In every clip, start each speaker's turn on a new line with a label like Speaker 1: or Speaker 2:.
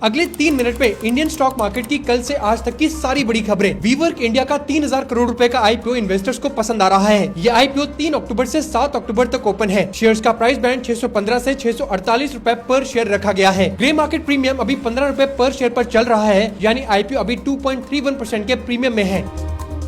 Speaker 1: अगले 3 मिनट में Indian stock market की कल से आज तक की सारी बड़ी खबरें। वीवर्क इंडिया का 3000 करोड़ रुपए का आईपीओ इन्वेस्टर्स को पसंद आ रहा है। ये आईपीओ 3 अक्टूबर से 7 अक्टूबर तक ओपन है। शेयर्स का प्राइस बैंड 615 से 648 रुपए पर शेयर रखा गया है। ग्रे मार्केट प्रीमियम अभी 15 रुपए पर शेयर पर चल रहा है, यानी आईपीओ अभी 2.31% के प्रीमियम में है।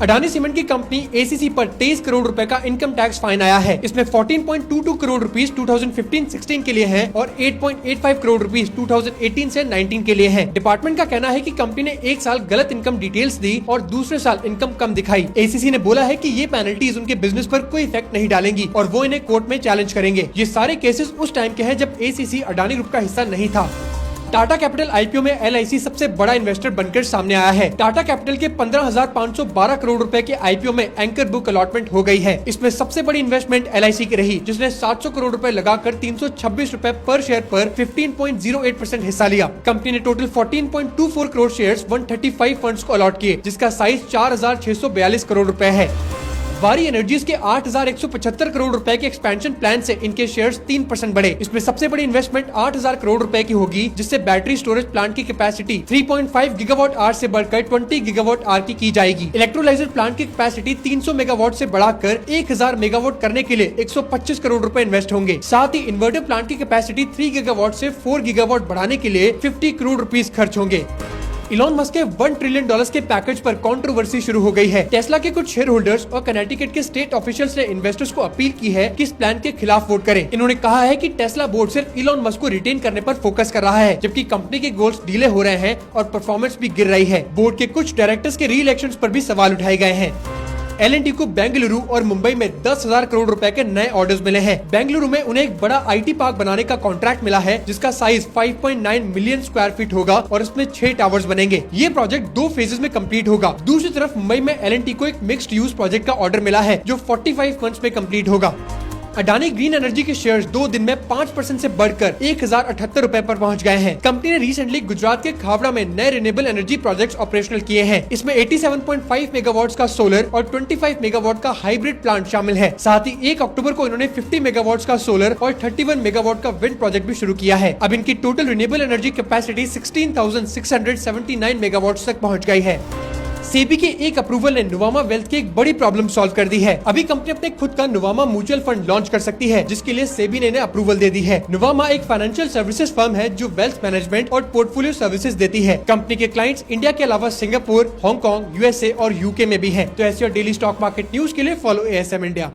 Speaker 1: अडानी सीमेंट की कंपनी एसीसी पर 23 करोड़ रुपए का इनकम टैक्स फाइन आया है। इसमें 14.22 करोड़ रुपीस 2015-16 के लिए है और 8.85 करोड़ रुपीस 2018 से 19 के लिए है। डिपार्टमेंट का कहना है कि कंपनी ने एक साल गलत इनकम डिटेल्स दी और दूसरे साल इनकम कम दिखाई। एसीसी ने बोला है कि ये पेनल्टीज उनके बिजनेस पर कोई इफेक्ट नहीं डालेंगी और वो इन्हें कोर्ट में चैलेंज करेंगे। ये सारे केसेस उस टाइम के हैं जब एसीसी अडानी ग्रुप का हिस्सा नहीं था। टाटा कैपिटल आईपीओ में एलआईसी सबसे बड़ा इन्वेस्टर बनकर सामने आया है। टाटा कैपिटल के 15,512 करोड़ रुपए के आईपीओ में एंकर बुक अलॉटमेंट हो गई है। इसमें सबसे बड़ी इन्वेस्टमेंट एलआईसी की रही, जिसने 700 करोड़ रुपए लगाकर 326 रुपए पर शेयर पर 15.08% हिस्सा लिया। कंपनी ने टोटल 14.24 करोड़ शेयर्स 135 फंड्स को अलॉट किए, जिसका साइज 4,642 करोड़ रुपए है। वारी एनर्जीज के 8,175 करोड़ रुपए के एक्सपेंशन प्लान से इनके शेयर्स 3% बढ़े। इसमें सबसे बड़ी इन्वेस्टमेंट 8,000 करोड़ रुपए की होगी, जिससे बैटरी स्टोरेज प्लांट की कैपेसिटी 3.5 गीगावाट आवर से बढ़कर 20 गीगावाट आवर की जाएगी। इलेक्ट्रोलाइजर प्लांट की कैपेसिटी 300 मेगावाट से बढ़ाकर 1,000 मेगावाट करने के लिए 125 करोड़ रुपए इन्वेस्ट होंगे। साथ ही इन्वर्टर प्लांट की कैपेसिटी 3 गीगावाट से 4 गीगावाट बढ़ाने के लिए 50 करोड़ रुपीस खर्च होंगे। इलॉन मस्क के $1 ट्रिलियन के पैकेज पर कंट्रोवर्सी शुरू हो गई है। टेस्ला के कुछ शेयर होल्डर्स और कनेटिकट के स्टेट ऑफिशियल्स ने इन्वेस्टर्स को अपील की है कि इस प्लान के खिलाफ वोट करें। इन्होंने कहा है कि टेस्ला बोर्ड सिर्फ इलॉन मस्क को रिटेन करने पर फोकस कर रहा है, जबकि कंपनी के गोल्स डिले हो रहे हैं और परफॉर्मेंस भी गिर रही है। बोर्ड के कुछ डायरेक्टर्स के री इलेक्शन पर भी सवाल उठाए गए हैं। एल&टी को बेंगलुरु और मुंबई में 10,000 करोड़ रुपए के नए ऑर्डर्स मिले हैं। बेंगलुरु में उन्हें एक बड़ा आईटी पार्क बनाने का कॉन्ट्रैक्ट मिला है, जिसका साइज 5.9 मिलियन स्क्वायर फीट होगा और इसमें 6 टावर्स बनेंगे। ये प्रोजेक्ट 2 फेजेस में कंप्लीट होगा। दूसरी तरफ मुंबई में एल&टी को एक मिक्स्ड यूज प्रोजेक्ट का ऑर्डर मिला है, जो 45 मंथ्स में कंप्लीट होगा। अडानी ग्रीन एनर्जी के शेयर्स 2 दिन में 5% से बढ़कर 1,078 रुपए पर पहुंच गए हैं। कंपनी ने रिसेंटली गुजरात के खावड़ा में नए रिन्यूएबल एनर्जी प्रोजेक्ट्स ऑपरेशनल किए हैं। इसमें 87.5 मेगावाट का सोलर और 25 मेगावाट का हाइब्रिड प्लांट शामिल है। साथ ही 1 अक्टूबर को इन्होंने 50 मेगावाट का सोलर और 31 मेगावाट का विंड प्रोजेक्ट भी शुरू किया है। अब इनकी total renewable energy capacity 16,679 megawatt तक पहुँच गई है। सेबी के एक अप्रूवल ने नुवामा वेल्थ की एक बड़ी प्रॉब्लम सॉल्व कर दी है। अभी कंपनी अपने खुद का नुवामा म्यूचुअल फंड लॉन्च कर सकती है, जिसके लिए सेबी ने इन्हें अप्रूवल दे दी है। नुवामा एक फाइनेंशियल सर्विसेज फर्म है जो वेल्थ मैनेजमेंट और पोर्टफोलियो सर्विसेज देती है। कंपनी के क्लाइंट्स इंडिया के अलावा सिंगापुर, हांगकांग, यूएसए और यूके में भी हैं। तो ऐसे और डेली स्टॉक मार्केट न्यूज के लिए फॉलो एएसएम इंडिया।